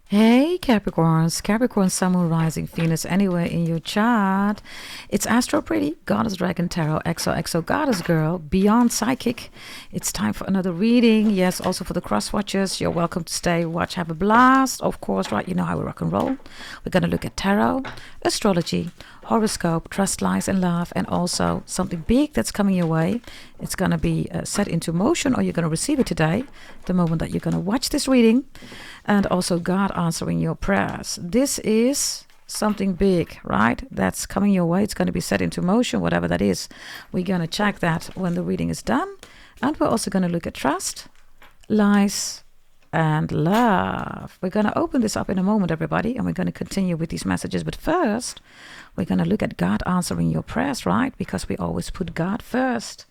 Hey Capricorns, Capricorn, Sun, Moon, Rising, Venus, anywhere in your chart. It's Astro Pretty, Goddess Dragon Tarot, XOXO Goddess Girl, Beyond Psychic. It's time for another reading. Yes, also for the cross watchers, you're welcome to stay, watch, have a blast. Of course, right, you know how we rock and roll. We're going to look at tarot, astrology, horoscope, trust, lies, and love, and also something big that's coming your way. It's going to be set into motion, or you're going to receive it today, the moment that you're going to watch this reading. And also God answering your prayers. This is something big, right? That's coming your way. It's going to be set into motion, whatever that is. We're going to check that when the reading is done. And we're also going to look at trust, lies, and love. We're going to open this up in a moment, everybody, and we're going to continue with these messages. But first, we're going to look at God answering your prayers, right? Because we always put God first.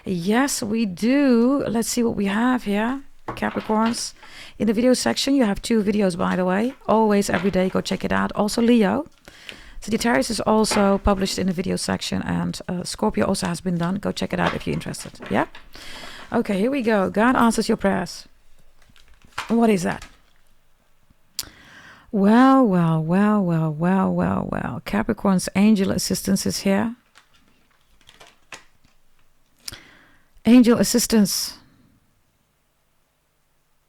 Yes, we do. Let's see what we have here. Capricorns. In the video section, you have 2 videos, by the way. Always, every day, go check it out. Also, Leo. Sagittarius is also published in the video section, and Scorpio also has been done. Go check it out if you're interested. Yeah? Okay, here we go. God answers your prayers. What is that? Well. Capricorn's angel assistance is here. Angel assistance.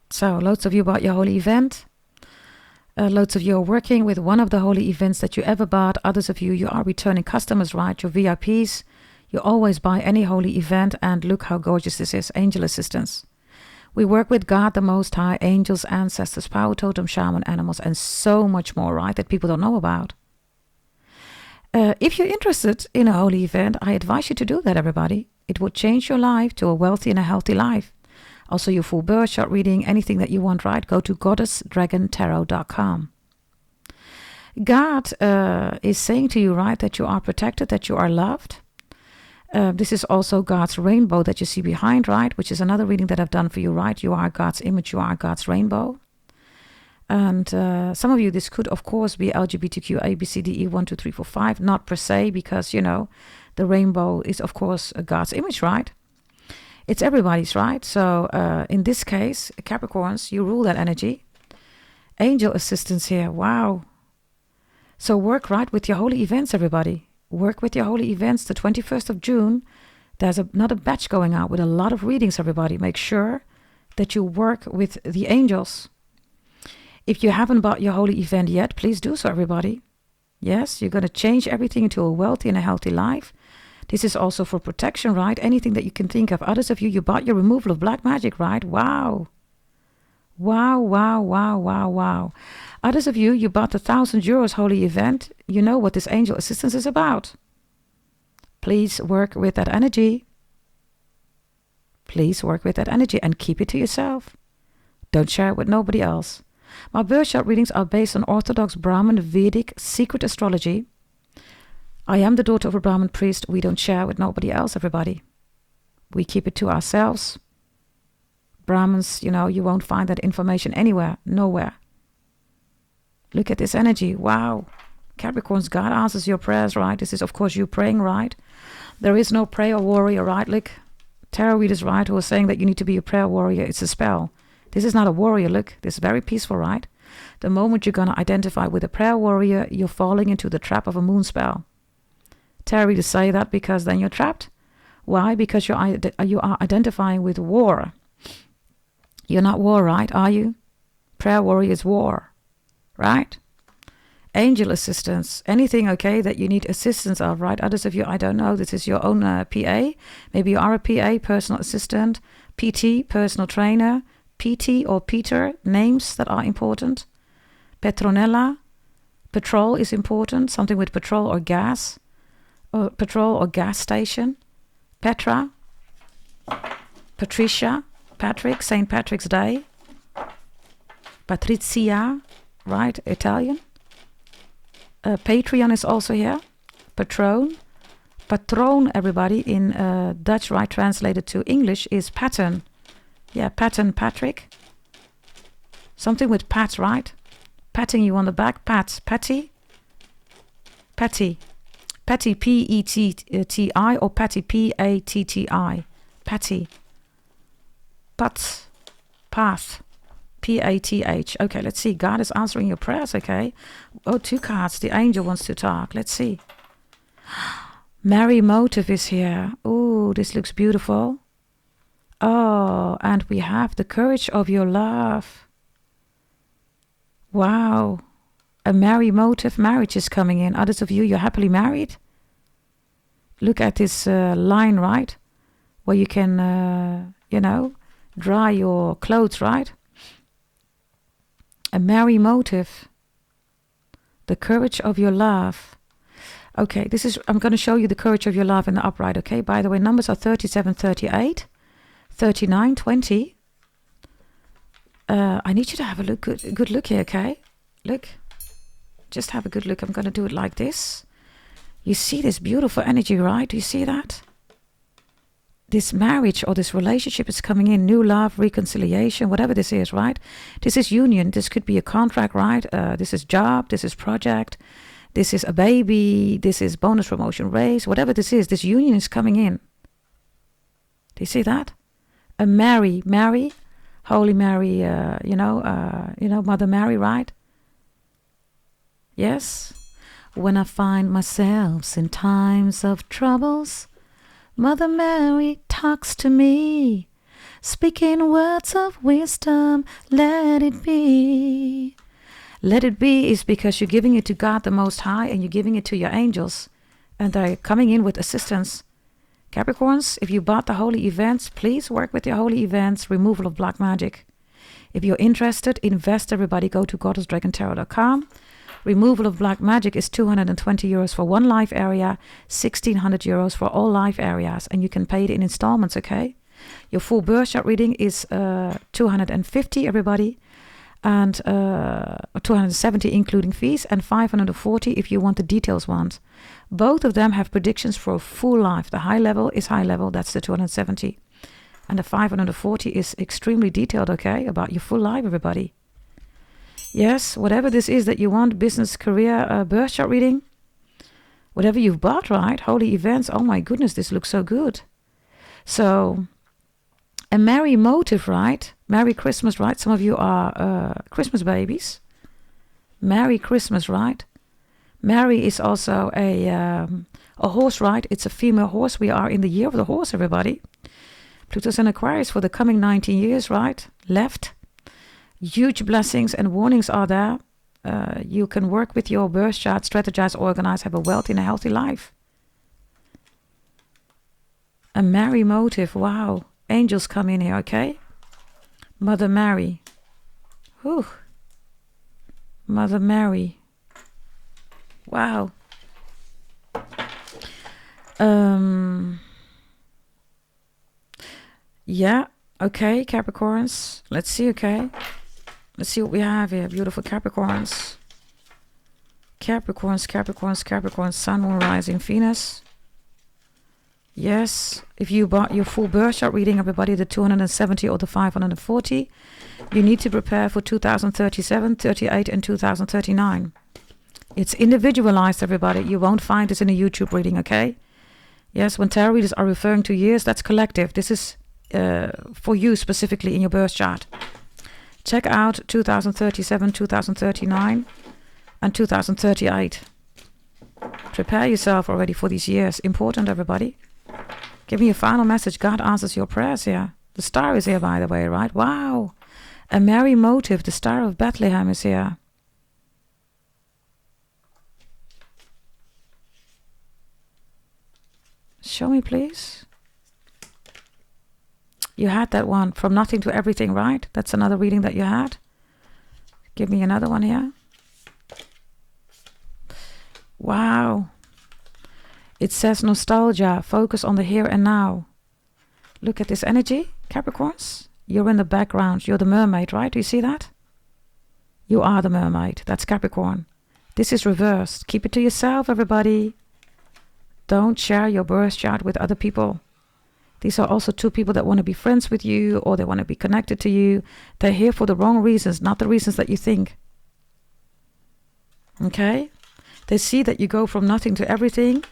So, loads of you bought your holy event. Loads of you are working with one of the holy events that you ever bought. Others of you, you are returning customers, right? Your VIPs. You always buy any holy event, and look how gorgeous this is. Angel assistance. We work with God, the Most High, angels, ancestors, power totem, shaman, animals, and so much more, right? That people don't know about. If you're interested in a holy event, I advise you to do that, everybody. It will change your life to a wealthy and a healthy life. Also, your full birth chart reading, anything that you want, right? Go to goddessdragontarot.com. God is saying to you, right, that you are protected, that you are loved. This is also God's rainbow that you see behind, right? Which is another reading that I've done for you, right? You are God's image, you are God's rainbow. And some of you, this could, of course, be LGBTQ, A, B, C, D, E, 1, 2, 3, 4, 5. Not per se, because, you know, the rainbow is, of course, God's image, right? It's everybody's, right? So in this case, Capricorns, you rule that energy. Angel assistance here. Wow. So work, right, with your holy events, everybody. Work with your holy events. The 21st of June, there's another batch going out with a lot of readings, everybody. Make sure that you work with the angels. If you haven't bought your holy event yet, please do so, everybody. Yes, you're going to change everything into a wealthy and a healthy life. This is also for protection, right? Anything that you can think of. Others of you, you bought your removal of black magic, right? Wow. Others of you, you bought the €1,000 holy event. You know what this angel assistance is about. Please work with that energy. Please work with that energy and keep it to yourself. Don't share it with nobody else. My birth chart readings are based on Orthodox Brahmin Vedic secret astrology. I am the daughter of a Brahmin priest. We don't share with nobody else, everybody. We keep it to ourselves. Brahmins, you know, you won't find that information anywhere, nowhere. Look at this energy. Wow. Capricorns, God answers your prayers, right? This is, of course, you praying, right? There is no prayer warrior, right? Look, tarot readers, right, who are saying that you need to be a prayer warrior. It's a spell. This is not a warrior. Look, this is very peaceful, right? The moment you're going to identify with a prayer warrior, you're falling into the trap of a moon spell. Tarot readers say that because then you're trapped. Why? Because you are identifying with war. You're not war, right? Are you? Prayer warrior is war, right? Angel assistance, anything, okay, that you need assistance of, right? Others of you, I don't know, this is your own PA. Maybe you are a PA, personal assistant, PT, personal trainer, PT or Peter, names that are important. Petronella, petrol is important, something with petrol or gas. Or petrol or gas station. Petra, Patricia, Patrick, St. Patrick's Day. Patrizia, right, Italian. Patreon is also here. Patron. Patron, everybody, in Dutch, right, translated to English is pattern. Yeah, pattern Patrick. Something with pat, right? Patting you on the back, pat. Patty. Patty. Patty, P-E-T-T-I, or Patty, P-A-T-T-I. Patty. Pat. Path. Path. Okay, let's see. God is answering your prayers, okay? Oh, 2 cards. The angel wants to talk. Let's see. Merry motive is here. Oh, this looks beautiful. Oh, and we have the courage of your love. Wow. A merry motive. Marriage is coming in. Others of you, you're happily married. Look at this line, right? Where you can, dry your clothes, right? A merry motive. The courage of your love. Okay, I'm going to show you the courage of your love in the upright, okay? By the way, numbers are 37, 38, 39, 20. I need you to have a good look here, okay? Look. Just have a good look. I'm going to do it like this. You see this beautiful energy, right? Do you see that? This marriage or this relationship is coming in. New love, reconciliation, whatever this is, right? This is union. This could be a contract, right? This is job. This is project. This is a baby. This is bonus promotion raise. Whatever this is, this union is coming in. Do you see that? A Mary, Holy Mary, Mother Mary, right? Yes. When I find myself in times of troubles, Mother Mary talks to me, speaking words of wisdom, let it be. Let it be is because you're giving it to God the Most High and you're giving it to your angels and they're coming in with assistance. Capricorns, if you bought the holy events, please work with your holy events, removal of black magic. If you're interested, invest everybody, go to goddessdragontarot.com. Removal of black magic is 220 euros for one live area, 1600 euros for all live areas, and you can pay it in installments, okay? Your full birth chart reading is 250, everybody, and 270 including fees, and 540 if you want the details ones. Both of them have predictions for a full life. The high level is high level, that's the 270. And the 540 is extremely detailed, okay, about your full life, everybody. Yes, whatever this is that you want, business, career, birth chart reading, whatever you've bought, right? Holy events, oh my goodness, this looks so good. So, a merry motive, right? Merry Christmas, right? Some of you are Christmas babies. Merry Christmas, right? Mary is also a horse, right? It's a female horse. We are in the year of the horse, everybody. Pluto's in Aquarius for the coming 19 years, right? Left. Huge blessings and warnings are there. You can work with your birth chart, strategize, organize, have a wealthy and a healthy life. A merry motive. Wow. Angels come in here, okay? Mother Mary. Whew. Mother Mary. Wow. Yeah. Okay, Capricorns. Let's see, okay? Let's see what we have here. Beautiful Capricorns. Capricorns. Sun, Moon, Rising, Venus. Yes. If you bought your full birth chart reading, everybody, the 270 or the 540, you need to prepare for 2037, 38, and 2039. It's individualized, everybody. You won't find this in a YouTube reading, okay? Yes, when tarot readers are referring to years, that's collective. This is for you specifically in your birth chart. Check out 2037, 2039, and 2038. Prepare yourself already for these years. Important, everybody. Give me a final message. God answers your prayers here. The star is here, by the way, right? Wow. A merry motive. The Star of Bethlehem is here. Show me, please. You had that one, from nothing to everything, right? That's another reading that you had. Give me another one here. Wow. It says nostalgia, focus on the here and now. Look at this energy, Capricorns. You're in the background. You're the mermaid, right? Do you see that? You are the mermaid. That's Capricorn. This is reversed. Keep it to yourself, everybody. Don't share your birth chart with other people. These are also two people that want to be friends with you or they want to be connected to you. They're here for the wrong reasons, not the reasons that you think. Okay? They see that you go from nothing to everything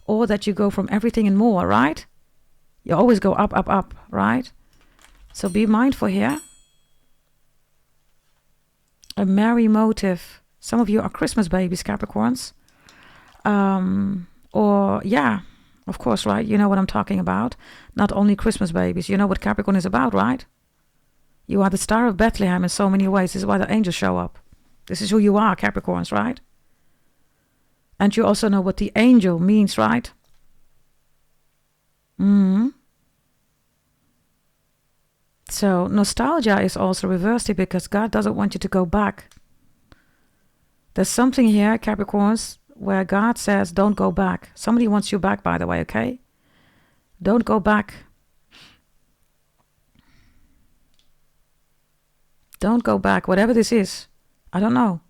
or that you go from everything and more, right? You always go up, right? So be mindful here. A merry motive. Some of you are Christmas babies, Capricorns. Or, yeah, of course, right? You know what I'm talking about. Not only Christmas babies. You know what Capricorn is about, right? You are the star of Bethlehem in so many ways. This is why the angels show up. This is who you are, Capricorns, right? And you also know what the angel means, right? So nostalgia is also reversed here because God doesn't want you to go back. There's something here, Capricorns, where God says, don't go back. Somebody wants you back, by the way, okay? Don't go back. Don't go back. Whatever this is, I don't know.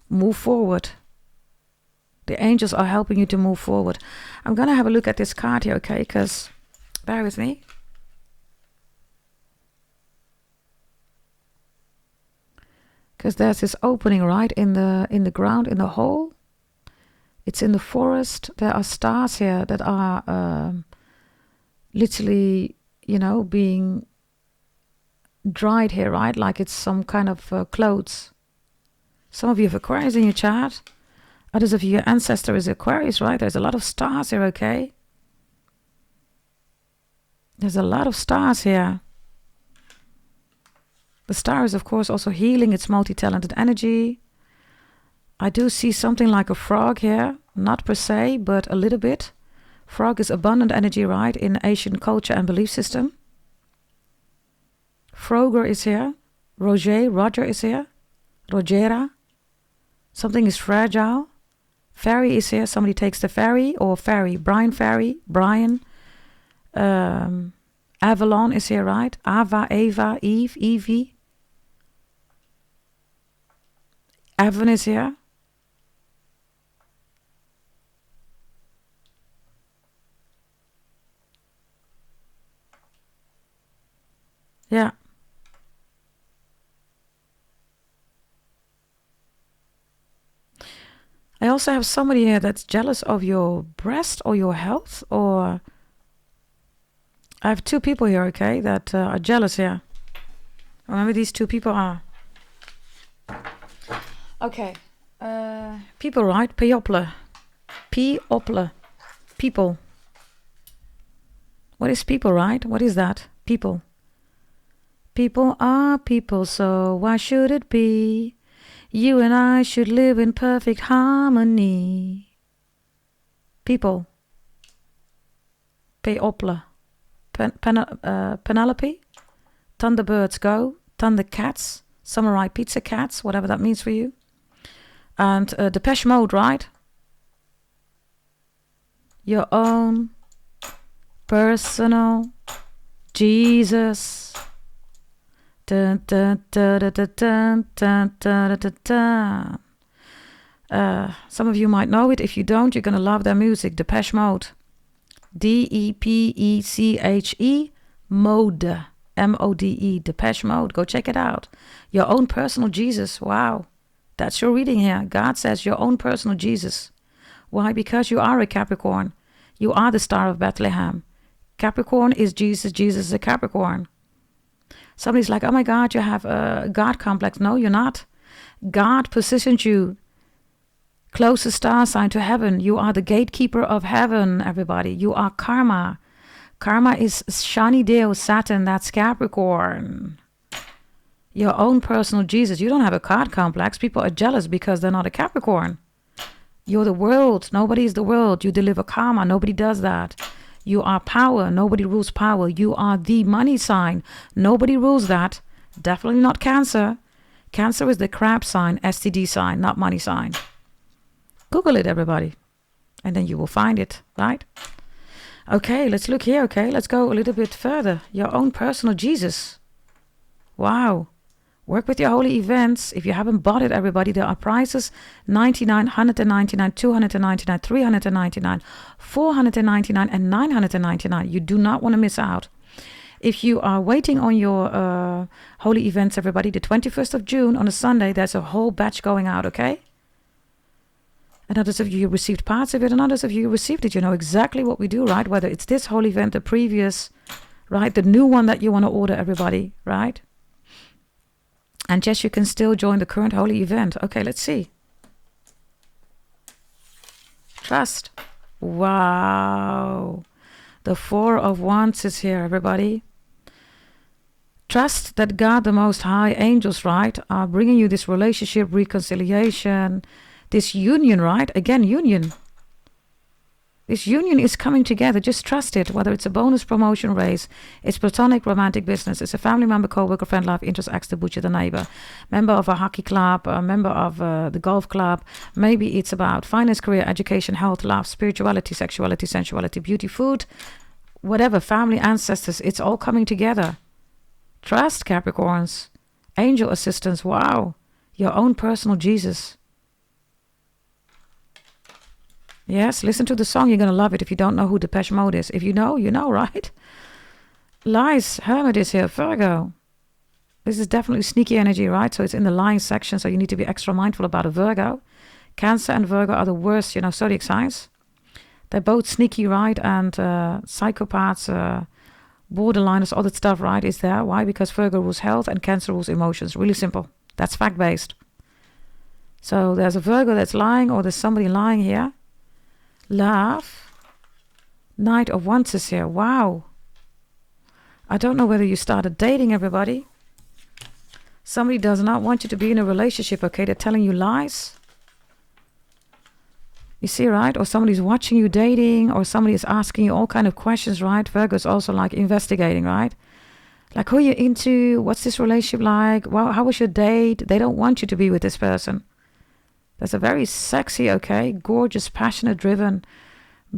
Move forward. The angels are helping you to move forward. I'm going to have a look at this card here, okay? Because, bear with me. Because there's this opening right in the ground, in the hole. It's in the forest. There are stars here that are literally, you know, being dried here, right? Like it's some kind of clothes. Some of you have Aquarius in your chart. Others of you, your ancestor is Aquarius, right? There's a lot of stars here, okay? There's a lot of stars here. The star is, of course, also healing. It's multi-talented energy. I do see something like a frog here. Not per se, but a little bit. Frog is abundant energy, right? In Asian culture and belief system. Froger is here. Roger is here. Rogera. Something is fragile. Fairy is here. Somebody takes the ferry or fairy. Brian Fairy. Brian. Avalon is here, right? Ava, Eva, Eve, Evie. Evan is here. Yeah. I also have somebody here that's jealous of your breast or your health, or I have two people here, okay, that are jealous here. Remember, these two people are. Okay. People, right? People. People. What is people, right? What is that? People. People are people, so why should it be? You and I should live in perfect harmony. People. People. Penelope. Thunderbirds go. Thundercats. Samurai pizza cats. Whatever that means for you. And Depeche Mode, right? Your own personal Jesus. Dun, dun, dun, dun, dun, dun, dun, dun, dun. Some of you might know it. If you don't, you're going to love their music. Depeche Mode. Depeche. Mode. Mode. Depeche Mode. Go check it out. Your own personal Jesus. Wow. That's your reading here. God says your own personal Jesus. Why? Because you are a Capricorn. You are the star of Bethlehem. Capricorn is Jesus. Jesus is a Capricorn. Somebody's like, oh my God, you have a God complex. No, you're not. God positioned you closest star sign to heaven. You are the gatekeeper of heaven, everybody. You are karma. Karma is Shani Deo Saturn. That's Capricorn. Your own personal Jesus. You don't have a God complex. People are jealous because they're not a Capricorn. You're the world. Nobody is the world. You deliver karma. Nobody does that. You are power. Nobody rules power. You are the money sign. Nobody rules that. Definitely not Cancer. Cancer is the crab sign, STD sign, not money sign. Google it, everybody. And then you will find it, right? Okay, let's look here, okay? Let's go a little bit further. Your own personal Jesus. Wow. Work with your holy events. If you haven't bought it, everybody, there are prices. $99, $199, $299, $399, $499, and $999. You do not want to miss out. If you are waiting on your holy events, everybody, the 21st of June on a Sunday, there's a whole batch going out, okay? And others of you received parts of it, and others of you received it. You know exactly what we do, right? Whether it's this whole event, the previous, right? The new one that you want to order, everybody, right? And yes, you can still join the current holy event. Okay, let's see. Trust. Wow. The Four of Wands is here, everybody. Trust that God, the Most High, angels, right, are bringing you this relationship, reconciliation, this union, right? Again, union. This union is coming together. Just trust it. Whether it's a bonus, promotion, raise, it's platonic, romantic, business, it's a family member, co-worker, friend, love, interest, ex, the butcher, the neighbor, member of a hockey club, a member of the golf club. Maybe it's about finance, career, education, health, love, spirituality, sexuality, sensuality, beauty, food, whatever, family, ancestors. It's all coming together. Trust, Capricorns. Angel assistance. Wow. Your own personal Jesus. Yes, listen to the song. You're going to love it if you don't know who Depeche Mode is. If you know, you know, right? Lies. Hermit is here. Virgo. This is definitely sneaky energy, right? So it's in the lying section, so you need to be extra mindful about a Virgo. Cancer and Virgo are the worst, zodiac signs. They're both sneaky, right? And psychopaths, borderliners, all that stuff, right, is there. Why? Because Virgo rules health and Cancer rules emotions. Really simple. That's fact-based. So there's a Virgo that's lying, or there's somebody lying here. Love. Knight of Wands is here. Wow. I don't know whether you started dating, everybody. Somebody does not want you to be in a relationship, okay? They're telling you lies. You see, right? Or somebody's watching you dating, or somebody is asking you all kind of questions, right? Virgo is also like investigating, right? Like, who are you into? What's this relationship like? Well, how was your date? They don't want you to be with this person. There's a very sexy, okay, gorgeous, passionate, driven,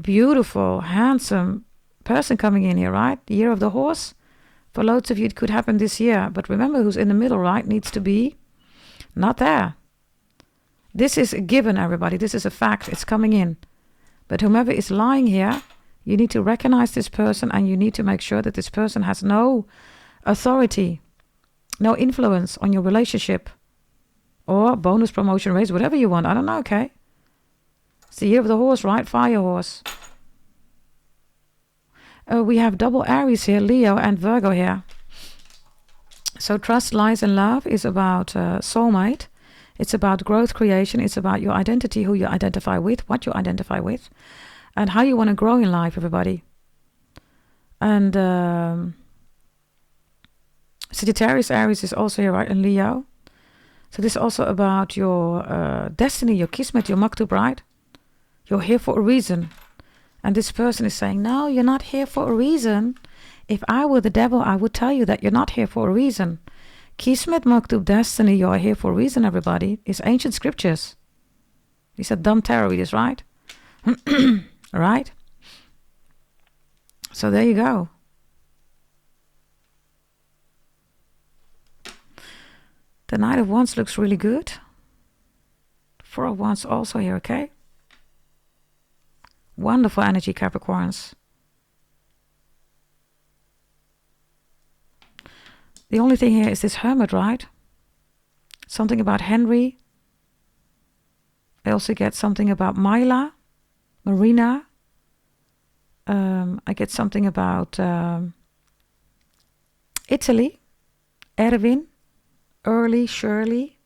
beautiful, handsome person coming in here, right? The year of the horse. For loads of you, it could happen this year. But remember, who's in the middle, right, needs to be not there. This is a given, everybody. This is a fact. It's coming in. But whomever is lying here, you need to recognize this person, and you need to make sure that this person has no authority, no influence on your relationship. Or bonus, promotion, raise, whatever you want. I don't know, okay? It's the year of the horse, right? Fire horse. We have double Aries here, Leo and Virgo here. So trust, lies, and love is about soulmate. It's about growth, creation. It's about your identity, who you identify with, what you identify with, and how you want to grow in life, everybody. And Sagittarius, Aries is also here, right? And Leo. So this is also about your destiny, your kismet, your maktub, right? You're here for a reason. And this person is saying, no, you're not here for a reason. If I were the devil, I would tell you that you're not here for a reason. Kismet, maktub, destiny, you're here for a reason, everybody. It's ancient scriptures. These are dumb tarot readers, right? Right? So there you go. The Knight of Wands looks really good. Four of Wands also here, okay? Wonderful energy, Capricorns. The only thing here is this Hermit, right? Something about Henry. I also get something about Myla, Marina. I get something about Italy, Erwin, Early, Shirley,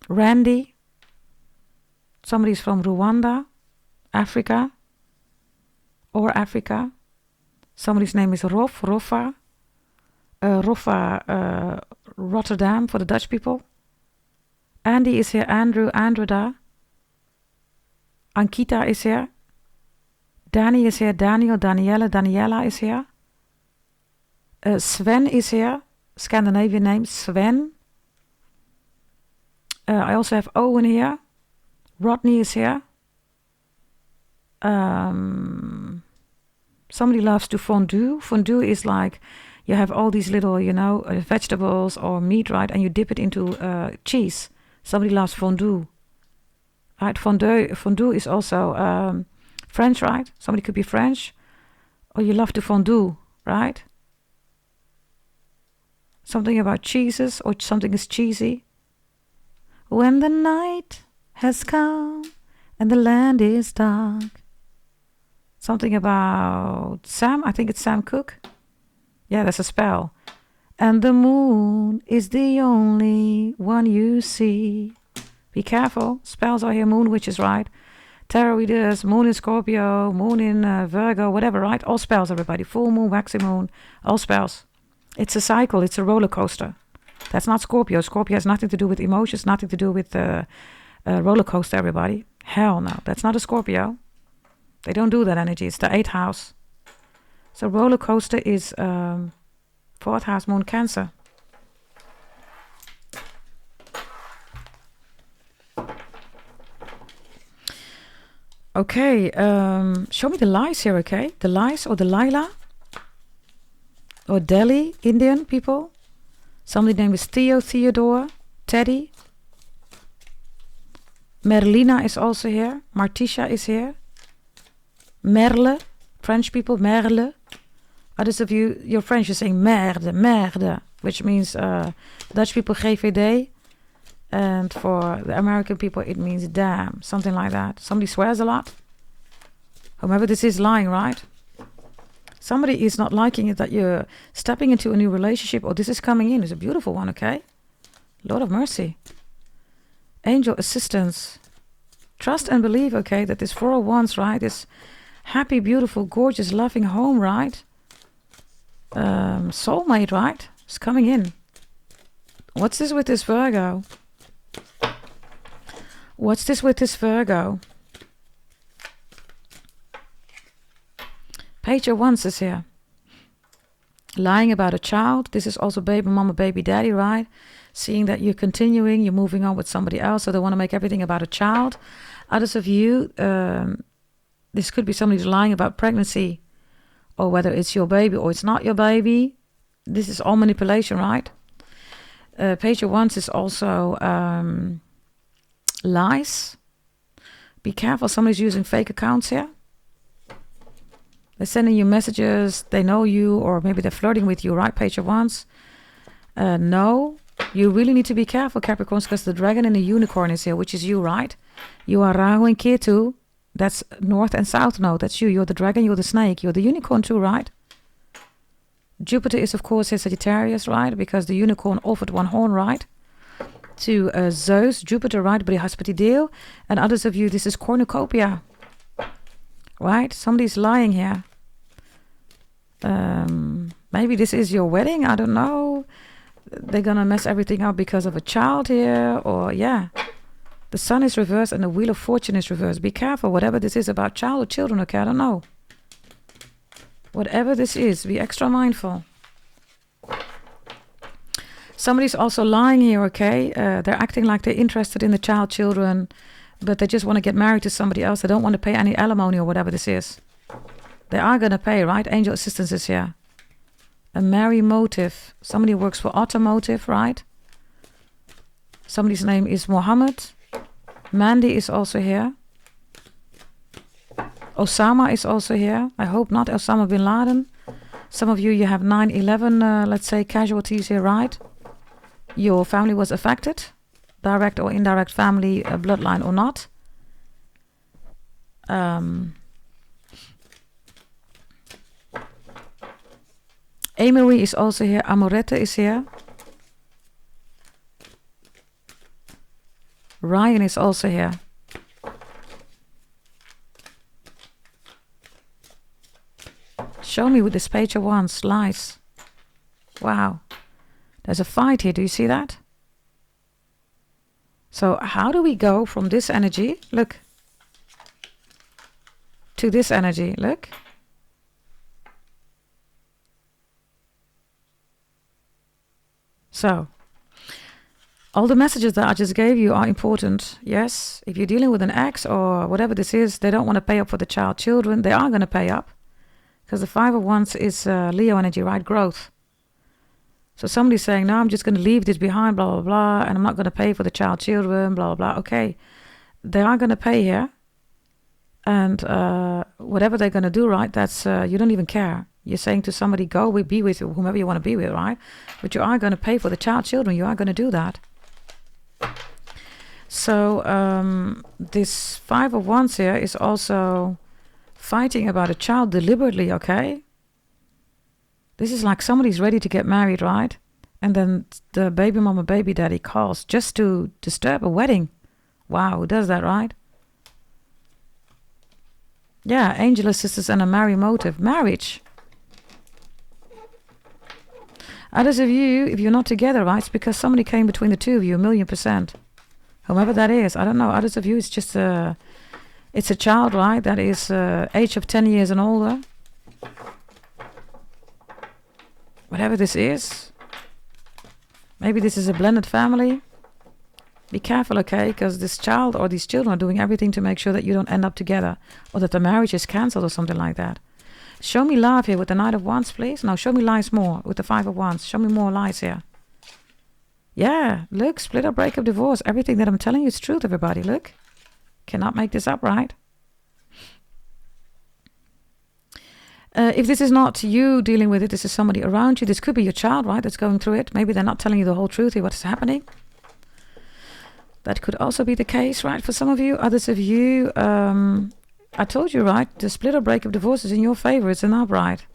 Randy. Somebody's from Rwanda, Africa, or Africa. Somebody's name is Rofa, Rotterdam for the Dutch people. Andy is here, Andrew, Andreda. Ankita is here. Danny is here, Daniel, Daniela, Daniela is here. Sven is here, Scandinavian name, Sven. I also have Owen here. Rodney is here. Somebody loves to fondue. Fondue is like you have all these little, vegetables or meat, right? And you dip it into cheese. Somebody loves fondue. Right? Fondue is also French, right? Somebody could be French. Or you love to fondue, right? Something about cheeses, or something is cheesy. When the night has come and the land is dark. Something about Sam. I think it's Sam Cooke. Yeah, that's a spell. And the moon is the only one you see. Be careful. Spells are here. Moon witches, right? Tarot readers, moon in Scorpio, moon in Virgo, whatever, right? All spells, everybody. Full moon, waxing moon, all spells. It's a cycle. It's a roller coaster. That's not Scorpio. Scorpio has nothing to do with emotions, nothing to do with roller coaster, everybody. Hell no. That's not a Scorpio. They don't do that energy. It's the 8th house. So roller coaster is 4th house, moon, Cancer. Okay, show me the lies here, okay? The lies or the Lila? Or Delhi, Indian people? Somebody's name is Theo, Theodore, Teddy. Merlina is also here. Martisha is here. Merle, French people, Merle. Others of you, you're French, you're saying merde, merde, which means Dutch people, GVD. And for the American people, it means damn, something like that. Somebody swears a lot. Whomever this is lying, right? Somebody is not liking it that you're stepping into a new relationship, or this is coming in. It's a beautiful one, okay? Lord of mercy. Angel assistance. Trust and believe, okay, that this 4 of Wands, right? This happy, beautiful, gorgeous, loving home, right? Soulmate, right? It's coming in. What's this with this Virgo? What's this with this Virgo? Page of Wands is here. Lying about a child. This is also baby mama, baby daddy, right? Seeing that you're continuing, you're moving on with somebody else, so they want to make everything about a child. Others of you, this could be somebody who's lying about pregnancy, or whether it's your baby or it's not your baby. This is all manipulation, right? Page of Wands is also lies. Be careful, somebody's using fake accounts here. They're sending you messages, they know you, or maybe they're flirting with you, right? Page of Wands. No, you really need to be careful, Capricorns, because the dragon and the unicorn is here, which is you, right? You are Rahu and Ketu. That's north and south node. That's you. You're the dragon, you're the snake, you're the unicorn too, right? Jupiter is, of course, his Sagittarius, right? Because the unicorn offered one horn, right? To Zeus, Jupiter, right? Brihaspati. And others of you, this is cornucopia, right? Somebody's lying here. Maybe this is your wedding. I don't know. They're gonna mess everything up because of a child here, or yeah. The sun is reversed and the wheel of fortune is reversed. Be careful, whatever this is about child or children, okay? I don't know. Whatever this is, be extra mindful. Somebody's also lying here, okay? They're acting like they're interested in the child, children, but they just want to get married to somebody else. They don't want to pay any alimony or whatever this is. They are going to pay, right? Angel assistance is here. A merry motive. Somebody works for automotive, right? Somebody's name is Mohammed. Mandy is also here. Osama is also here. I hope not Osama bin Laden. Some of you, you have 9/11, let's say, casualties here, right? Your family was affected. Direct or indirect family, bloodline or not. Amory is also here. Amoretta is here. Ryan is also here. Show me with this Page of Wands, lies. Wow. There's a fight here. Do you see that? So how do we go from this energy, look, to this energy, look. So all the messages that I just gave you are important. Yes, if you're dealing with an ex or whatever this is, they don't want to pay up for the child, children. They are going to pay up because the 5 of Wands is Leo energy, right? Growth. So somebody's saying, no, I'm just going to leave this behind, blah, blah, blah, and I'm not going to pay for the child, children, blah, blah, blah. Okay, they are going to pay here. And whatever they're going to do, right, that's, you don't even care. You're saying to somebody, go, be with whomever you want to be with, right? But you are going to pay for the child, children. You are going to do that. So this 5 of Wands here is also fighting about a child deliberately, okay? This is like somebody's ready to get married, right? And then the baby mama, baby daddy calls just to disturb a wedding. Wow, who does that, right? Yeah, angel assistance and a merry motive. Marriage. Others of you, if you're not together, right, it's because somebody came between the two of you, 1,000,000%. Whomever that is, I don't know. Others of you, it's just it's a child, right, that is age of 10 years and older. Whatever this is. Maybe this is a blended family. Be careful, okay, because this child or these children are doing everything to make sure that you don't end up together, or that the marriage is cancelled or something like that. Show me love here with the Knight of Wands, please. Now show me lies more with the Five of Wands. Show me more lies here. Yeah, look, split up, break up, divorce. Everything that I'm telling you is truth, everybody. Look, cannot make this up, right? If this is not you dealing with it, this is somebody around you. This could be your child, right, that's going through it. Maybe they're not telling you the whole truth here, what's happening. That could also be the case, right, for some of you. Others of you, I told you, right, the split or break of divorce is in your favor. It's an upright.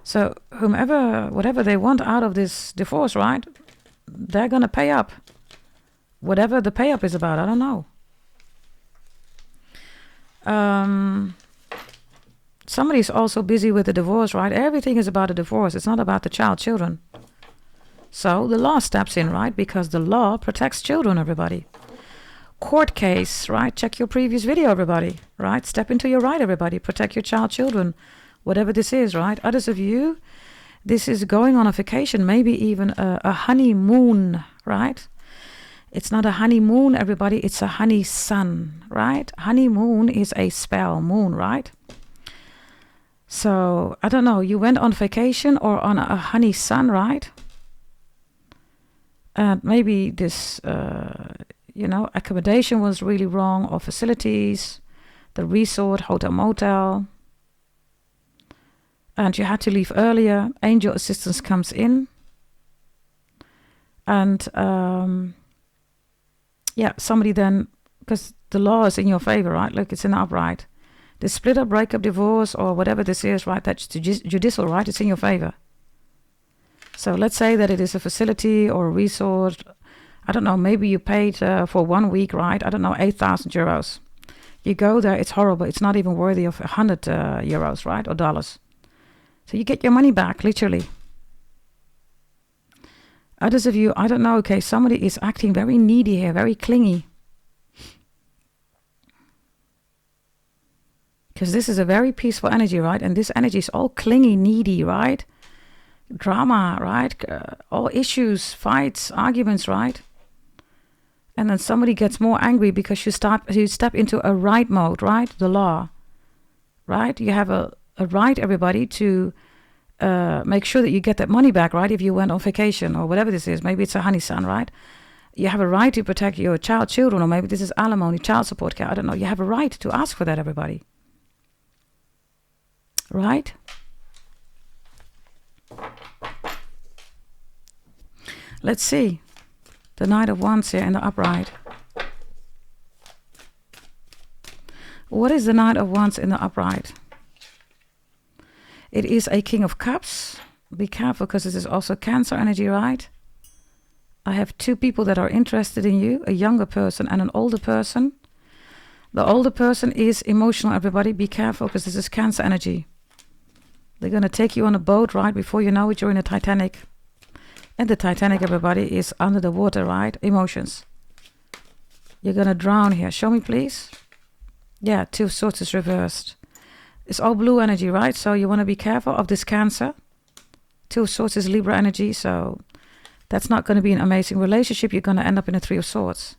So whatever they want out of this divorce, right, they're going to pay up. Whatever the pay up is about, I don't know. Somebody's also busy with the divorce, right? Everything is about a divorce. It's not about the children. So the law steps in, right? Because the law protects children, everybody. Court case, right? Check your previous video, everybody, right? Step into your right, everybody. Protect your children. Whatever this is, right? Others of you, this is going on a vacation, maybe even a honeymoon, right? It's not a honeymoon, everybody. It's a honey sun, right? Honeymoon is a spell moon, right? So, I don't know. You went on vacation or on a honey sun, right? And maybe this, accommodation was really wrong, or facilities, the resort, hotel, motel. And you had to leave earlier. Angel assistance comes in. And, somebody then, because the law is in your favor, right? Look, it's an upright. The split up, break up, divorce, or whatever this is, right? That's judicial, right? It's in your favor. So let's say that it is a facility or a resort. I don't know, maybe you paid for 1 week, right? I don't know, 8,000 euros. You go there, it's horrible. It's not even worthy of 100 euros, right? Or dollars. So you get your money back, literally. Others of you, I don't know, okay, somebody is acting very needy here, very clingy. Because this is a very peaceful energy, right? And this energy is all clingy, needy, right? Drama, right? All issues, fights, arguments, right? And then somebody gets more angry because you step into a right mode, right? The law, right? You have a right, everybody, to make sure that you get that money back, right? If you went on vacation or whatever this is, maybe it's a honey sun, right? You have a right to protect your children, or maybe this is alimony, child support care. I don't know. You have a right to ask for that, everybody. Right? Let's see. The Knight of Wands here in the upright. What is the Knight of Wands in the upright? It is a King of Cups. Be careful, because this is also Cancer energy, right? I have two people that are interested in you, a younger person and an older person. The older person is emotional, everybody. Be careful, because this is Cancer energy. They're going to take you on a boat, right? Before you know it, you're in a Titanic. And the Titanic, everybody, is under the water, right? Emotions. You're going to drown here. Show me, please. Yeah, Two of Swords is reversed. It's all blue energy, right? So you want to be careful of this Cancer. Two of Swords is Libra energy, so that's not going to be an amazing relationship. You're going to end up in a Three of Swords.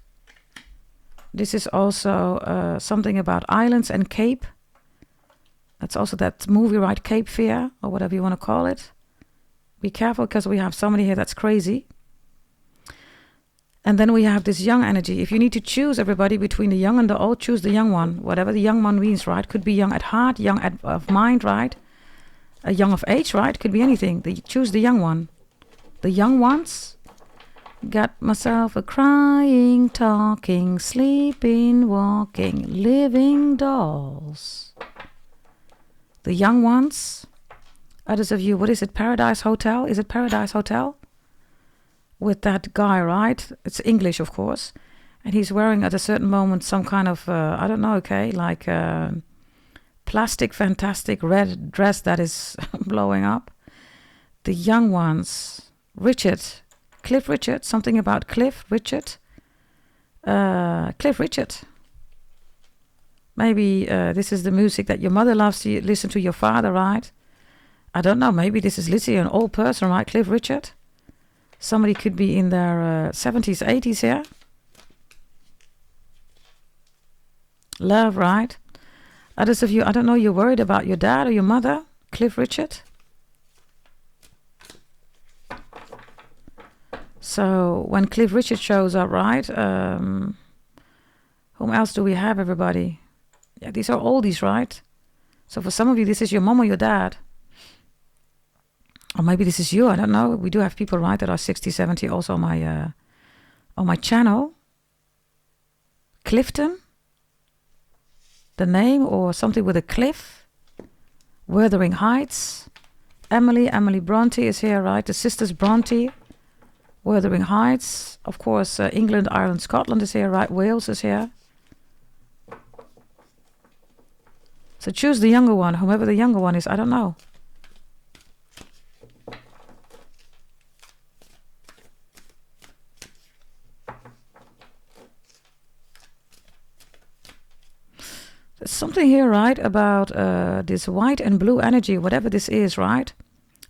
This is also something about islands and Cape. That's also that movie, right? Cape Fear, or whatever you want to call it. Be careful, because we have somebody here that's crazy. And then we have this young energy. If you need to choose, everybody, between the young and the old, choose the young one. Whatever the young one means, right? Could be young at heart, young of mind, right? Young of age, right? Could be anything. Choose the young one. The young ones. Got myself a crying, talking, sleeping, walking, living dolls. The young ones. Others of you, what is it? Paradise Hotel? Is it Paradise Hotel? with that guy, right? It's English, of course. And he's wearing at a certain moment some kind of, I don't know, okay, like plastic, fantastic red dress that is blowing up. The young ones, Cliff Richard, something about Cliff Richard. Cliff Richard. Maybe this is the music that your mother loves to listen to your father, right? I don't know, maybe this is literally an old person, right? Cliff Richard. Somebody could be in their 70s, 80s here. Love, right? Others of you, I don't know, you're worried about your dad or your mother. Cliff Richard. So when Cliff Richard shows up, right? Whom else do we have, everybody? Yeah, these are oldies, right? So for some of you, this is your mom or your dad. Or maybe this is you, I don't know. We do have people, right, that are 60, 70 also on my channel. Clifton. The name or something with a cliff. Wuthering Heights. Emily Bronte is here, right? The sisters Bronte. Wuthering Heights. Of course, England, Ireland, Scotland is here, right? Wales is here. So choose the younger one, whomever the younger one is, I don't know. There's something here, right, about this white and blue energy, whatever this is, right?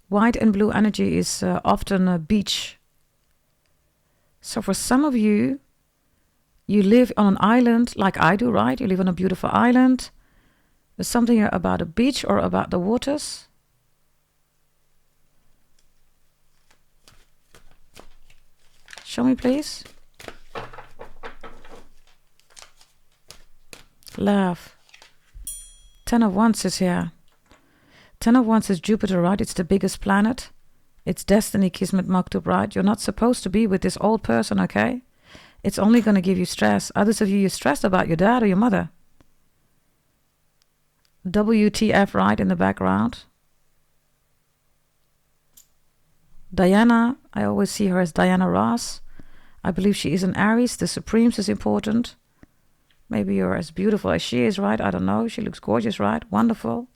White and blue energy is often a beach. So for some of you, you live on an island like I do, right? You live on a beautiful island. There's something here about a beach or about the waters. Show me, please. Love. 10 of Wands is here. 10 of Wands is Jupiter, right? It's the biggest planet. It's destiny, Kismet, Maktub, right? You're not supposed to be with this old person, okay? It's only going to give you stress. Others of you, you're stressed about your dad or your mother. WTF, right, in the background. Diana, I always see her as Diana Ross. I believe she is an Aries. The Supremes is important. Maybe you're as beautiful as she is, right? I don't know. She looks gorgeous, right? Wonderful.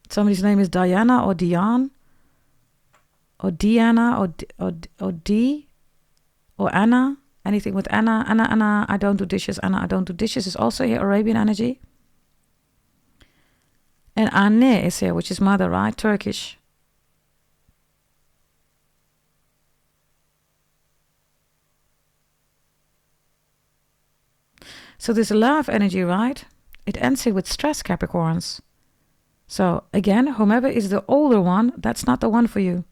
Somebody's name is Diana or Diane. Or Diana or D or Anna. Anything with Anna. Anna, I don't do dishes. Anna, I don't do dishes is also here, Arabian energy. And Anne is here, which is mother, right? Turkish. So this love energy, right? It ends here with stress, Capricorns. So again, whomever is the older one, that's not the one for you.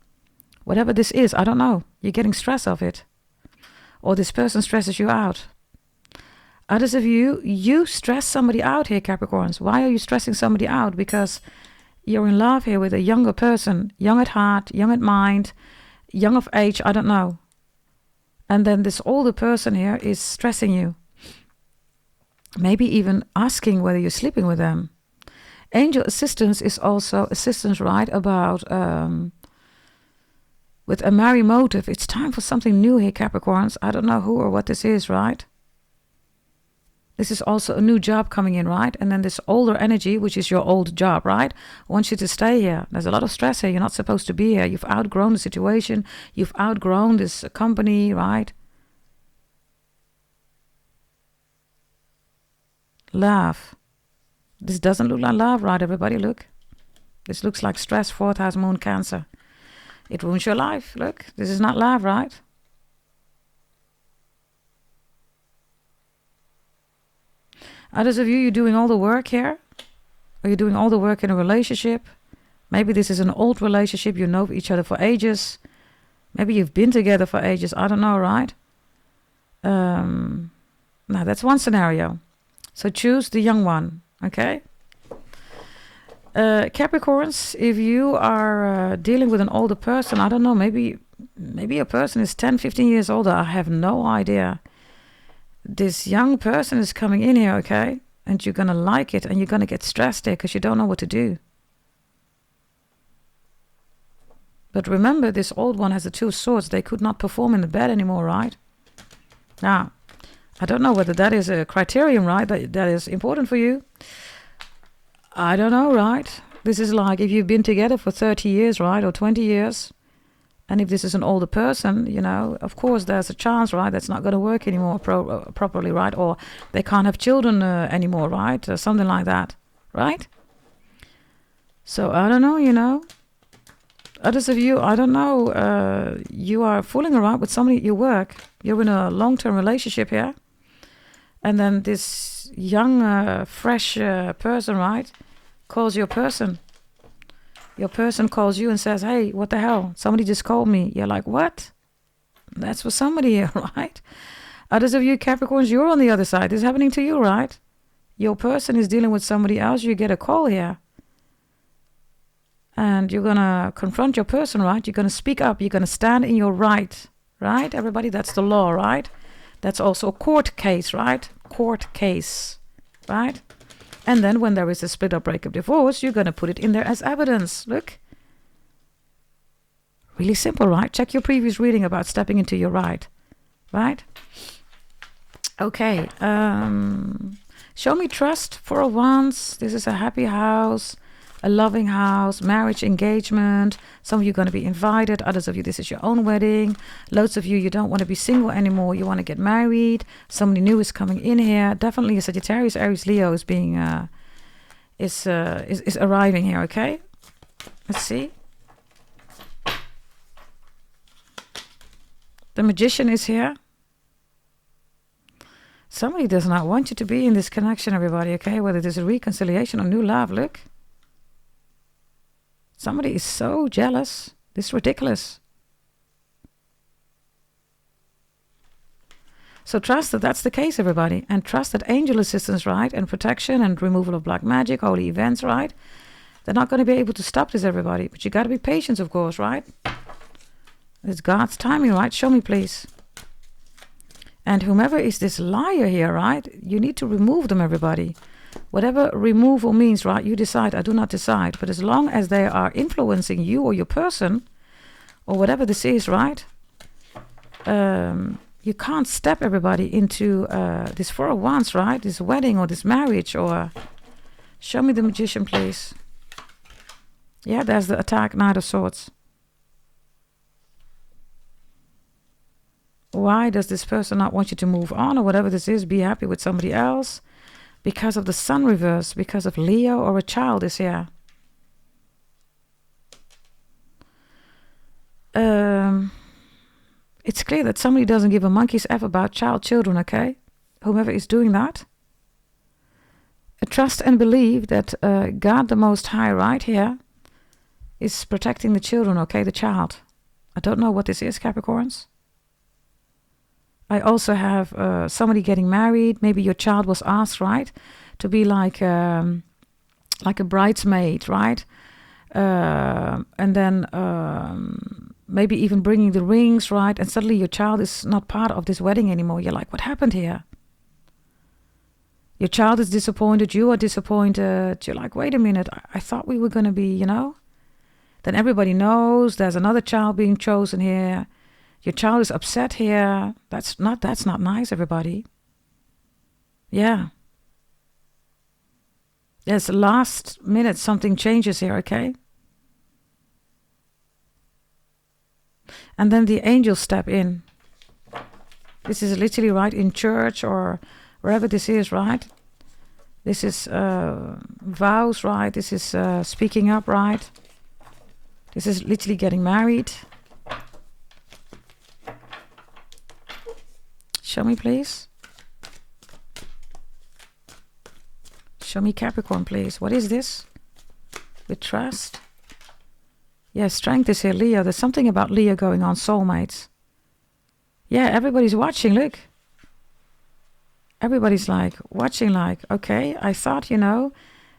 Whatever this is, I don't know. You're getting stress of it. Or this person stresses you out. Others of you, you stress somebody out here, Capricorns. Why are you stressing somebody out? Because you're in love here with a younger person. Young at heart, young at mind, young of age, I don't know. And then this older person here is stressing you. Maybe even asking whether you're sleeping with them. Angel assistance is also assistance, right? About with a merry motive. It's time for something new here, Capricorns. I don't know who or what this is, right? This is also a new job coming in, right? And then this older energy, which is your old job, right? Wants you to stay here. There's a lot of stress here. You're not supposed to be here. You've outgrown the situation. You've outgrown this company, right? Love. This doesn't look like love, right, everybody? Look. This looks like stress, 4th house, moon, Cancer. It ruins your life. Look, this is not love, right? Others of you, you're doing all the work here. Or you're doing all the work in a relationship. Maybe this is an old relationship. You know each other for ages. Maybe you've been together for ages. I don't know, right? Now, that's one scenario. So choose the young one, okay? Capricorns, if you are dealing with an older person, I don't know, maybe a person is 10, 15 years older. I have no idea. This young person is coming in here, okay? And you're going to like it and you're going to get stressed there because you don't know what to do. But remember, this old one has the 2 swords. They could not perform in the bed anymore, right? Now, I don't know whether that is a criterion, right? That is important for you. I don't know, right? This is like if you've been together for 30 years, right? Or 20 years. And if this is an older person, you know, of course, there's a chance, right? That's not going to work anymore properly, right? Or they can't have children anymore, right? Or something like that, right? So I don't know, you know. Others of you, I don't know, you are fooling around with somebody at your work. You're in a long-term relationship here. And then this young, fresh person, right, calls your person. Your person calls you and says, hey, what the hell? Somebody just called me. You're like, what? That's for somebody here, right? Others of you Capricorns, you're on the other side. This is happening to you, right? Your person is dealing with somebody else. You get a call here. And you're going to confront your person, right? You're going to speak up. You're going to stand in your right, right? Everybody, that's the law, right? That's also a court case, right? Court case, right? And then when there is a split up, breakup, divorce, you're going to put it in there as evidence. Look. Really simple, right? Check your previous reading about stepping into your right, right? Okay. Show me trust for once. This is a happy house. A loving house, marriage, engagement. Some of you are going to be invited. Others of you, this is your own wedding. Loads of you, you don't want to be single anymore. You want to get married. Somebody new is coming in here. Definitely a Sagittarius, Aries, Leo is being is arriving here. Okay, let's see. The Magician is here. Somebody does not want you to be in this connection, everybody. Okay, whether it is a reconciliation or new love. Look. Somebody is so jealous. This is ridiculous. So trust that that's the case, everybody. And trust that angel assistance, right? And protection and removal of black magic, holy events, right? They're not going to be able to stop this, everybody. But you got to be patient, of course, right? It's God's timing, right? Show me, please. And whomever is this liar here, right? You need to remove them, everybody. Whatever removal means, right? You decide, I do not decide. But as long as they are influencing you or your person, or whatever this is, right? You can't step everybody into this 4 of Wands, right? This wedding or this marriage, or... Show me the Magician, please. Yeah, there's the attack, Knight of Swords. Why does this person not want you to move on, or whatever this is, be happy with somebody else? Because of the Sun reverse, because of Leo or a child is here. It's clear that somebody doesn't give a monkey's F about children, okay? Whomever is doing that. Trust and believe that God the Most High right here is protecting the children, okay? The child. I don't know what this is, Capricorns. I also have somebody getting married. Maybe your child was asked, right, to be like a bridesmaid, right? And then maybe even bringing the rings, right? And suddenly your child is not part of this wedding anymore. You're like, what happened here? Your child is disappointed. You are disappointed. You're like, wait a minute. I thought we were going to be, you know? Then everybody knows there's another child being chosen here. Your child is upset here. That's not nice, everybody. Yeah. Yes, last minute something changes here, okay? And then the angels step in. This is literally right in church or wherever this is, right? This is vows, right? This is speaking up, right? This is literally getting married. Show me, please. Show me Capricorn, please. What is this? With trust. Yeah, strength is here, Leo. There's something about Leo going on, soulmates. Yeah, everybody's watching, look. Everybody's like, watching like, okay, I thought, you know,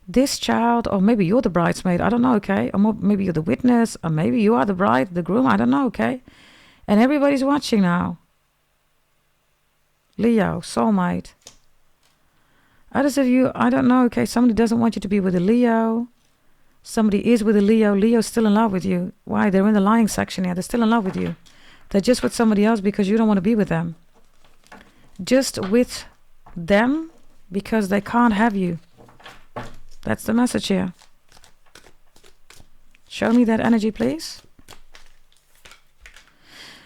this child, or maybe you're the bridesmaid, I don't know, okay? Or maybe you're the witness, or maybe you are the bride, the groom, I don't know, okay? And everybody's watching now. Leo, soulmate. Others of you, I don't know, okay, somebody doesn't want you to be with a Leo. Somebody is with a Leo. Leo's still in love with you. Why? They're in the lying section here. They're still in love with you. They're just with somebody else because you don't want to be with them. Just with them because they can't have you. That's the message here. Show me that energy, please.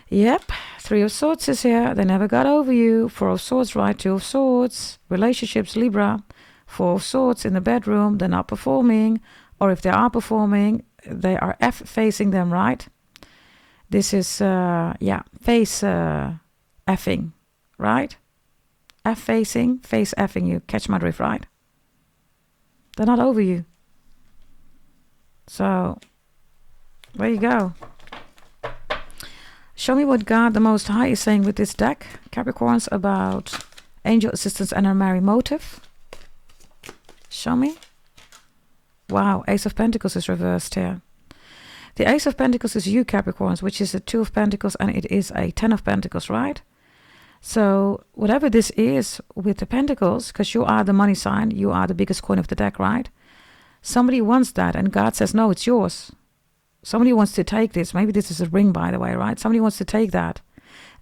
Yep. 3 of Swords is here. They never got over you. 4 of Swords, right? 2 of Swords. Relationships, Libra. 4 of Swords in the bedroom. They're not performing. Or if they are performing, they are F-facing them, right? This is, face effing, right? F-facing, face effing you. Catch my drift, right? They're not over you. So, there you go. Show me what God the Most High is saying with this deck, Capricorns, about angel assistance and her merry motive. Show me. Wow, Ace of Pentacles is reversed here. The Ace of Pentacles is you, Capricorns, which is a 2 of Pentacles, and it is a 10 of Pentacles, right? So whatever this is with the Pentacles, because you are the money sign, you are the biggest coin of the deck, right? Somebody wants that, and God says, no, it's yours. Somebody wants to take this. Maybe this is a ring, by the way, right? Somebody wants to take that.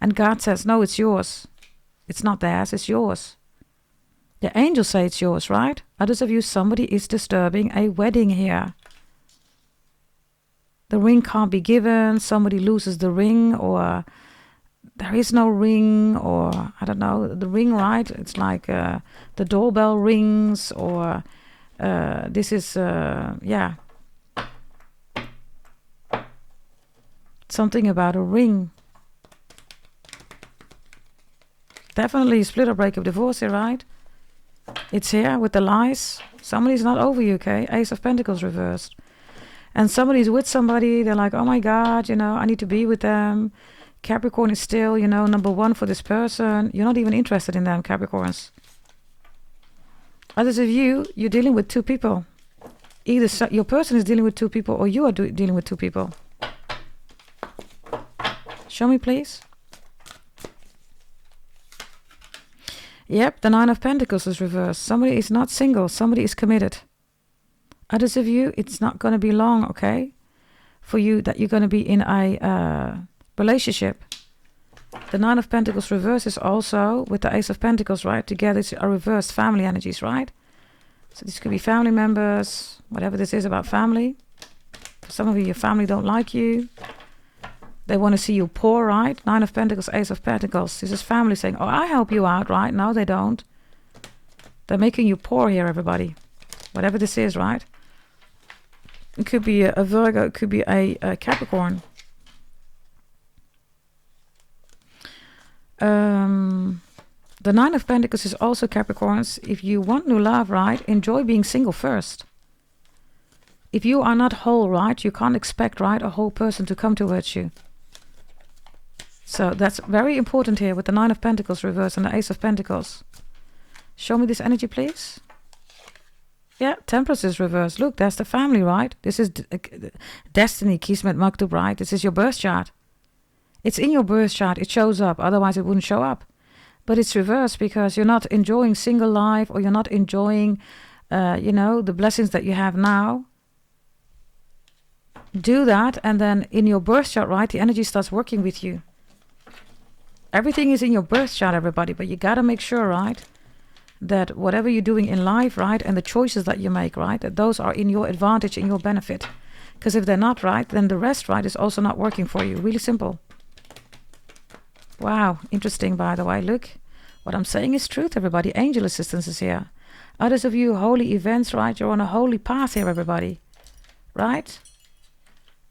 And God says, no, it's yours. It's not theirs, it's yours. The angels say it's yours, right? Others of you, somebody is disturbing a wedding here. The ring can't be given. Somebody loses the ring, or there is no ring, or I don't know, the ring, right? It's like the doorbell rings, or this is, something about a ring. Definitely split or break up, divorce here, right? It's here with the lies. Somebody's not over you, okay? Ace of Pentacles reversed. And somebody's with somebody. They're like, oh my God, I need to be with them. Capricorn is still, number one for this person. You're not even interested in them, Capricorns. Others of you, you're dealing with 2 people. Either your person is dealing with 2 people, or you are dealing with 2 people. Show me, please. Yep, the 9 of Pentacles is reversed. Somebody is not single. Somebody is committed. Others of you, it's not going to be long, okay? For you that you're going to be in a relationship. The 9 of Pentacles reverse is also with the Ace of Pentacles, right? Together it's a reversed family energies, right? So this could be family members, whatever this is about family. For some of you, your family don't like you. They want to see you poor, right? 9 of Pentacles, Ace of Pentacles. This is family saying, oh, I help you out, right? No, they don't. They're making you poor here, everybody. Whatever this is, right? It could be a Virgo. It could be a Capricorn. The 9 of Pentacles is also Capricorns. If you want new love, right? Enjoy being single first. If you are not whole, right? You can't expect, right? A whole person to come towards you. So that's very important here with the 9 of Pentacles reverse and the Ace of Pentacles. Show me this energy, please. Yeah, Empress is reversed. Look, that's the family, right? This is destiny, Kismet Maktub, right? This is your birth chart. It's in your birth chart. It shows up. Otherwise, it wouldn't show up. But it's reversed because you're not enjoying single life, or you're not enjoying, the blessings that you have now. Do that, and then in your birth chart, right, the energy starts working with you. Everything is in your birth chart, everybody, but you got to make sure, right, that whatever you're doing in life, right, and the choices that you make, right, that those are in your advantage, in your benefit. Because if they're not right, then the rest, right, is also not working for you. Really simple. Wow, interesting, by the way. Look, what I'm saying is truth, everybody. Angel assistance is here. Others of you, holy events, right, you're on a holy path here, everybody, right?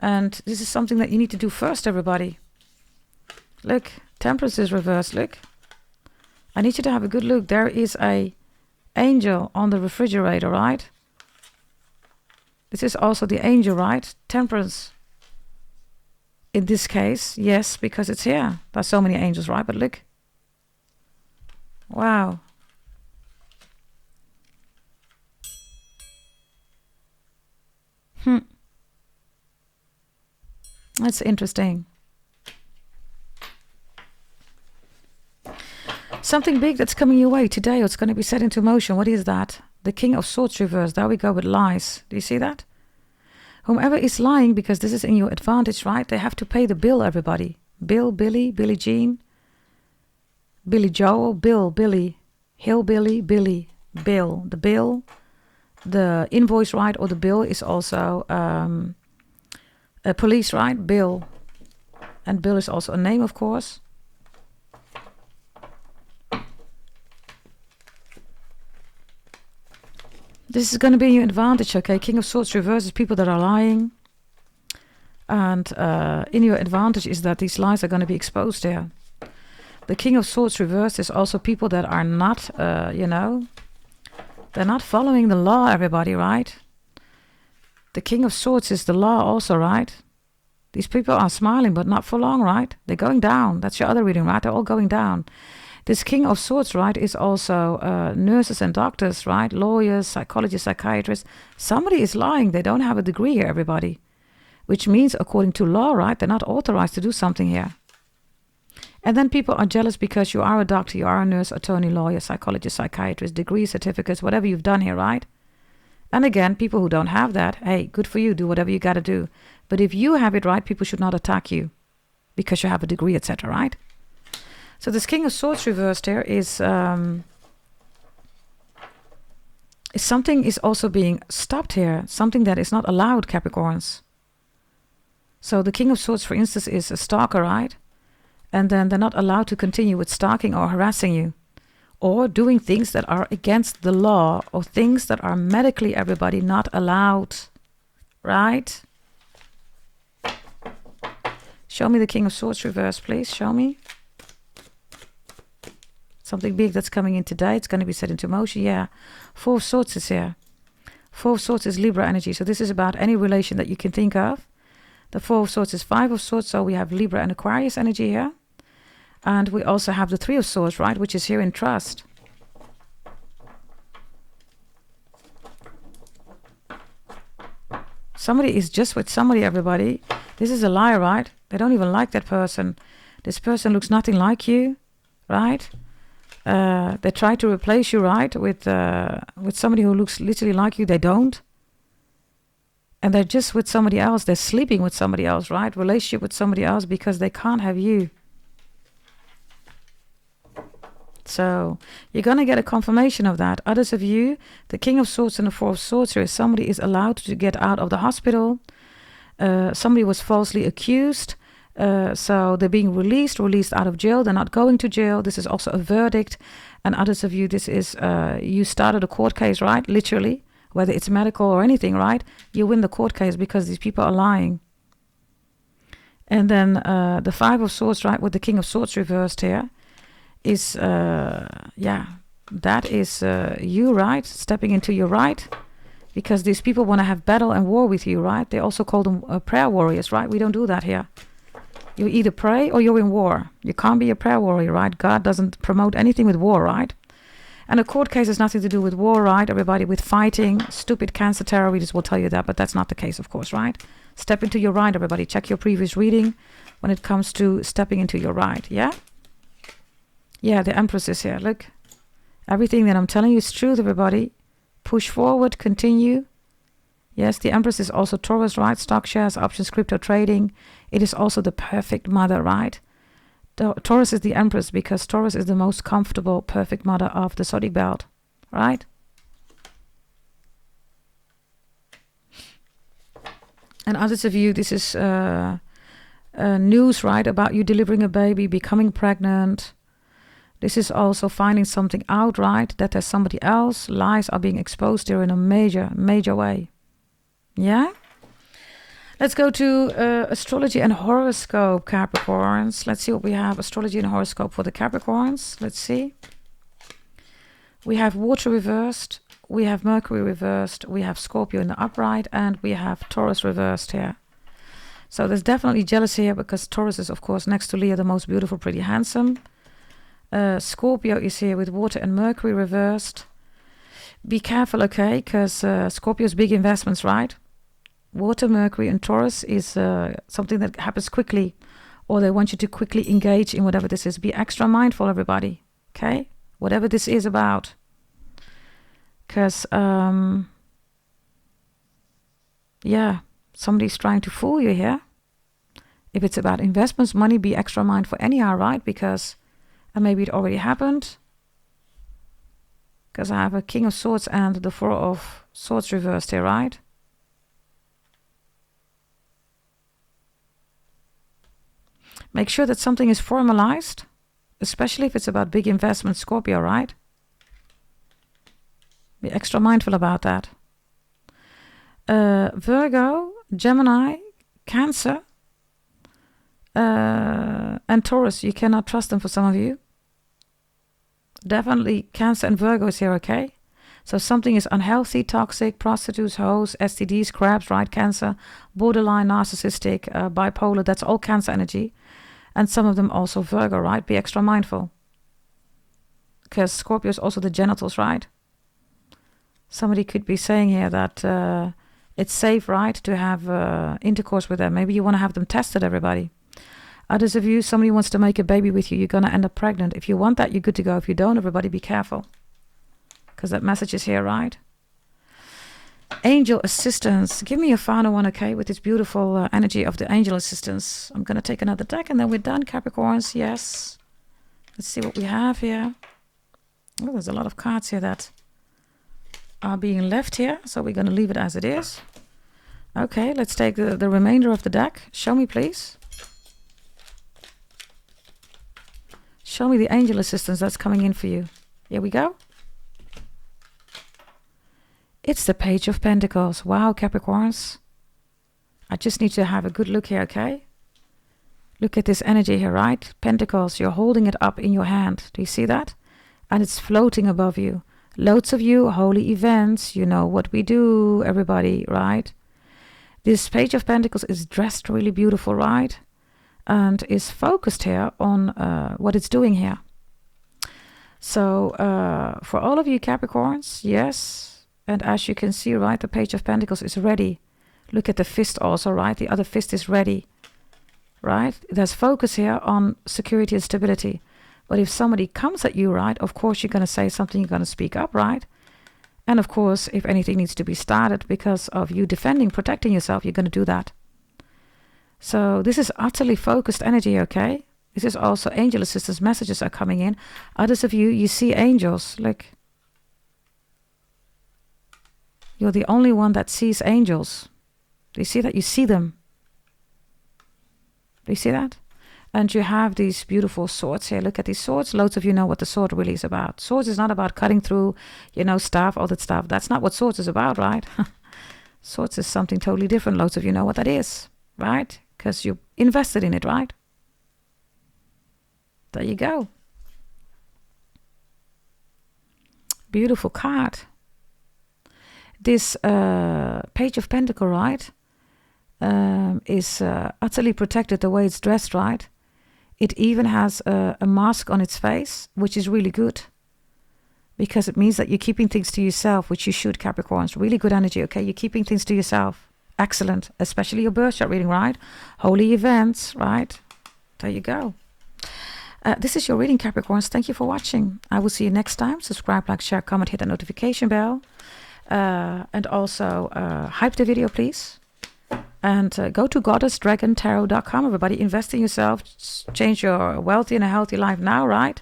And this is something that you need to do first, everybody. Look, Temperance is reversed. Look. I need you to have a good look. There is a angel on the refrigerator, right? This is also the angel, right? Temperance. In this case, yes, because it's here. There's so many angels, right? But look. Wow. That's interesting. Something big that's coming your way today, or it's going to be set into motion. What is that? The King of Swords reversed. There we go with lies. Do you see that? Whomever is lying, because this is in your advantage, right? They have to pay the bill, everybody. Bill, Billy, Billie Jean, Billy Joel, Bill, Billy, Hillbilly, Billy, Bill. The bill, the invoice, right? Or the bill is also a police, right? Bill. And Bill is also a name, of course. This is going to be your advantage, okay? King of Swords reverse is people that are lying. And in your advantage is that these lies are going to be exposed there. The King of Swords reversed is also people that are not, you know, they're not following the law, everybody, right? The King of Swords is the law also, right? These people are smiling, but not for long, right? They're going down. That's your other reading, right? They're all going down. This King of Swords, right, is also nurses and doctors, right? Lawyers, psychologists, psychiatrists. Somebody is lying. They don't have a degree here, everybody. Which means, according to law, right, they're not authorized to do something here. And then people are jealous because you are a doctor, you are a nurse, attorney, lawyer, psychologist, psychiatrist, degree, certificates, whatever you've done here, right? And again, people who don't have that, hey, good for you, do whatever you got to do. But if you have it, right, people should not attack you because you have a degree, etc., right? So this King of Swords reversed here is something is also being stopped here, something that is not allowed, Capricorns. So the King of Swords, for instance, is a stalker, right? And then they're not allowed to continue with stalking or harassing you or doing things that are against the law or things that are medically, everybody, not allowed, right? Show me the King of Swords reverse, please. Show me. Something big that's coming in today. It's going to be set into motion. Yeah. Four of Swords is here. Four of Swords is Libra energy. So this is about any relation that you can think of. The Four of Swords is Five of Swords. So we have Libra and Aquarius energy here. And we also have the Three of Swords, right? Which is here in trust. Somebody is just with somebody, everybody. This is a lie, right? They don't even like that person. This person looks nothing like you, right? They try to replace you, right, with somebody who looks literally like you. They don't. And they're just with somebody else. They're sleeping with somebody else, right? Relationship with somebody else because they can't have you. So you're going to get a confirmation of that. Others of you, the King of Swords and the Four of Swords here, somebody is allowed to get out of the hospital. Somebody was falsely accused. So they're being released out of jail. They're not going to jail. This is also a verdict. And others of you, this is, you started a court case, right? Literally, whether it's medical or anything, right? You win the court case because these people are lying. And then the Five of Swords, right, with the King of Swords reversed here, is, yeah, that is you, right? Stepping into your right. Because these people want to have battle and war with you, right? They also call them prayer warriors, right? We don't do that here. You either pray or you're in war. You can't be a prayer warrior, right? God doesn't promote anything with war, right? And a court case has nothing to do with war, right? Everybody with fighting, stupid cancer tarot readers will tell you that, but that's not the case, of course, right? Step into your right, everybody. Check your previous reading when it comes to stepping into your right, yeah? Yeah, the Empress is here. Look, everything that I'm telling you is truth, everybody. Push forward, continue. Yes, the Empress is also Taurus, right? Stock shares, options, crypto trading. It is also the perfect mother, right? Taurus is the Empress because Taurus is the most comfortable, perfect mother of the zodiac belt, right? And others of you, this is news, right? About you delivering a baby, becoming pregnant. This is also finding something out, right? That there's somebody else. Lies are being exposed here in a major, major way. Yeah? Let's go to astrology and horoscope, Capricorns. Let's see what we have. Astrology and horoscope for the Capricorns. Let's see. We have water reversed. We have Mercury reversed. We have Scorpio in the upright. And we have Taurus reversed here. So there's definitely jealousy here because Taurus is, of course, next to Leo, the most beautiful, pretty handsome. Scorpio is here with water and Mercury reversed. Be careful, okay? Because Scorpio's big investments, right? Water, Mercury, and Taurus is something that happens quickly, or they want you to quickly engage in whatever this is. Be extra mindful, everybody, okay? Whatever this is about. Because, yeah, Somebody's trying to fool you here. If it's about investments, money, be extra mindful anyhow, right? Because, and maybe it already happened. Because I have a King of Swords and the Four of Swords reversed here, right? Make sure that something is formalized, especially if it's about big investments, Scorpio, right? Be extra mindful about that. Virgo, Gemini, Cancer, and Taurus. You cannot trust them for some of you. Definitely Cancer and Virgo is here, okay? So something is unhealthy, toxic, prostitutes, hoes, STDs, crabs, right? Cancer, borderline, narcissistic, bipolar. That's all Cancer energy. And some of them also Virgo, right? Be extra mindful. Because Scorpio is also the genitals, right? Somebody could be saying here that it's safe, right, to have intercourse with them. Maybe you want to have them tested, everybody. Others of you, somebody wants to make a baby with you. You're going to end up pregnant. If you want that, you're good to go. If you don't, everybody be careful. Because that message is here, right? Angel assistance. Give me a final one, okay, with this beautiful energy of the angel assistance. I'm going to take another deck and then we're done, Capricorns. Yes. Let's see what we have here. Oh, there's a lot of cards here that are being left here. So we're going to leave it as it is. Okay, let's take the remainder of the deck. Show me, please. Show me the angel assistance that's coming in for you. Here we go. It's the Page of Pentacles. Wow, Capricorns. I just need to have a good look here, okay? Look at this energy here, right? Pentacles, you're holding it up in your hand. Do you see that? And it's floating above you. Loads of you, holy events. You know what we do, everybody, right? This Page of Pentacles is dressed really beautiful, right? And is focused here on what it's doing here. So for all of you Capricorns, yes. And as you can see, right, the Page of Pentacles is ready. Look at the fist also, right? The other fist is ready, right? There's focus here on security and stability. But if somebody comes at you, right, of course you're going to say something, you're going to speak up, right? And of course, if anything needs to be started because of you defending, protecting yourself, you're going to do that. So this is utterly focused energy, okay? This is also angel assistance messages are coming in. Others of you, you see angels. Like, you're the only one that sees angels. Do you see that? You see them. Do you see that? And you have these beautiful swords here. Look at these swords. Loads of you know what the sword really is about. Swords is not about cutting through, you know, stuff, all that stuff. That's not what swords is about, right? Swords is something totally different. Loads of you know what that is, right? Because you invested in it, right? There you go. Beautiful card. This Page of Pentacles, right, is utterly protected the way it's dressed, right? It even has a mask on its face, which is really good. Because it means that you're keeping things to yourself, which you should, Capricorns. Really good energy, okay? You're keeping things to yourself. Excellent. Especially your birth chart reading, right? Holy events, right? There you go. This is your reading, Capricorns. Thank you for watching. I will see you next time. Subscribe, like, share, comment, hit the notification bell. And also hype the video, please. And go to goddessdragontarot.com. Everybody, invest in yourself. Change your wealthy and a healthy life now, right?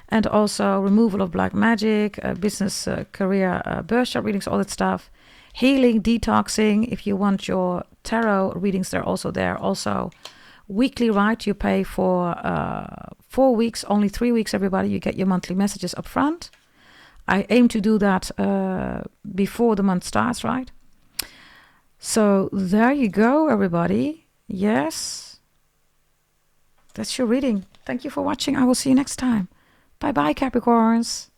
And also removal of black magic, business, career, birth chart readings, all that stuff. Healing, detoxing. If you want your tarot readings, they're also there. Also, weekly, right? You pay for 4 weeks, only 3 weeks, everybody. You get your monthly messages up front. I aim to do that before the month starts, right? So there you go, everybody. Yes. That's your reading. Thank you for watching. I will see you next time. Bye-bye, Capricorns.